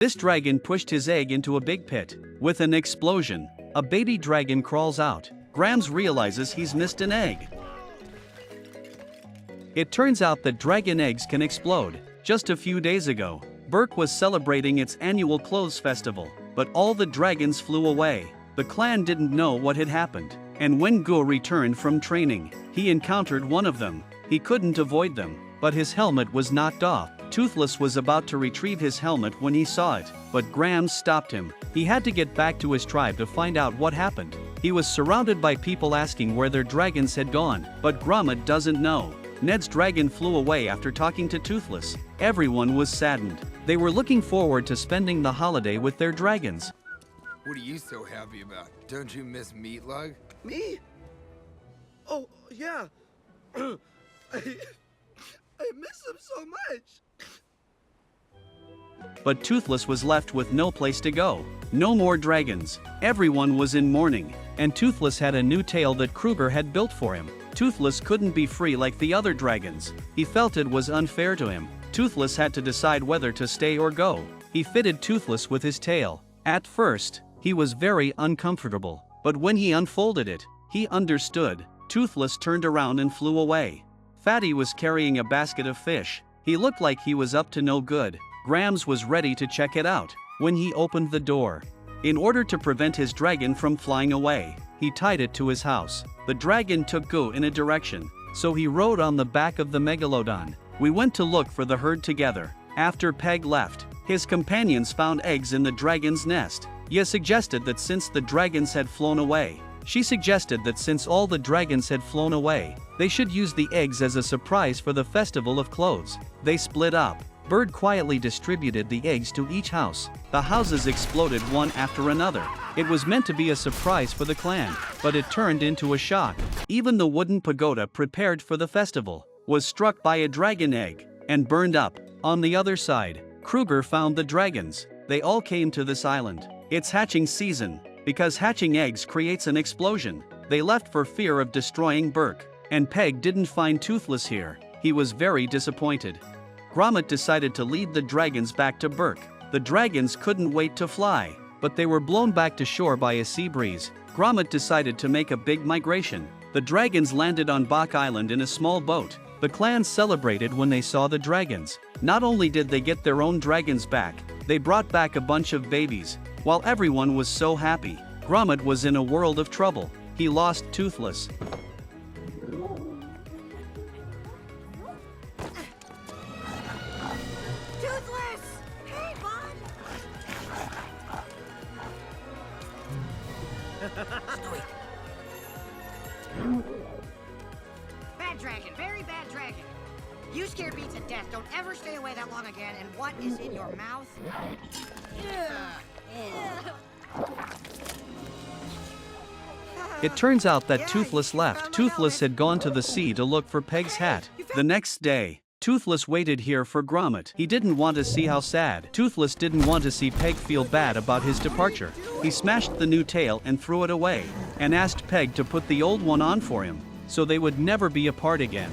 This dragon pushed his egg into a big pit. With an explosion, a baby dragon crawls out. Grams realizes he's missed an egg. It turns out that dragon eggs can explode. Just a few days ago, Burke was celebrating its annual clothes festival, but all the dragons flew away. The clan didn't know what had happened, and when Go returned from training, he encountered one of them. He couldn't avoid them, but his helmet was knocked off. Toothless was about to retrieve his helmet when he saw it, but Grams stopped him. He had to get back to his tribe to find out what happened. He was surrounded by people asking where their dragons had gone, but Gromit doesn't know. Ned's dragon flew away after talking to Toothless. Everyone was saddened. They were looking forward to spending the holiday with their dragons. What are you so happy about? Don't you miss Meatlug? Me? Oh, yeah. I miss him so much. But Toothless was left with no place to go. No more dragons. Everyone was in mourning, and Toothless had a new tail that Kruger had built for him. Toothless couldn't be free like the other dragons. He felt it was unfair to him. Toothless had to decide whether to stay or go. He fitted Toothless with his tail. At first, he was very uncomfortable, but when he unfolded it, he understood. Toothless turned around and flew away. Fatty was carrying a basket of fish. He looked like he was up to no good. Grams was ready to check it out when he opened the door. In order to prevent his dragon from flying away, he tied it to his house. The dragon took Go in a direction, so he rode on the back of the megalodon. We went to look for the herd together. After Peg left, his companions found eggs in the dragon's nest. Ye suggested that since the dragons had flown away, she suggested that since all the dragons had flown away, they should use the eggs as a surprise for the festival of clothes. They split up. Bird quietly distributed the eggs to each house. The houses exploded one after another. It was meant to be a surprise for the clan, but it turned into a shock. Even the wooden pagoda prepared for the festival was struck by a dragon egg and burned up. On the other side, Kruger found the dragons. They all came to this island. It's hatching season. Because hatching eggs creates an explosion, they left for fear of destroying Burke. And Peg didn't find Toothless here. He was very disappointed. Gromit decided to lead the dragons back to Burke. The dragons couldn't wait to fly, but they were blown back to shore by a sea breeze. Gromit decided to make a big migration. The dragons landed on Bach Island in a small boat. The clan celebrated when they saw the dragons. Not only did they get their own dragons back, they brought back a bunch of babies. While everyone was so happy, Gromit was in a world of trouble. He lost Toothless. Toothless! Hey, bud! Bad dragon, very bad dragon. You scared me to death. Don't ever stay away that long again. And what is in your mouth? It turns out that Toothless left. Toothless had gone to the sea to look for Peg's hat. The next day, Toothless waited here for Gromit. He didn't want to see how sad. Toothless didn't want to see Peg feel bad about his departure. He smashed the new tail and threw it away, and asked Peg to put the old one on for him, so they would never be apart again.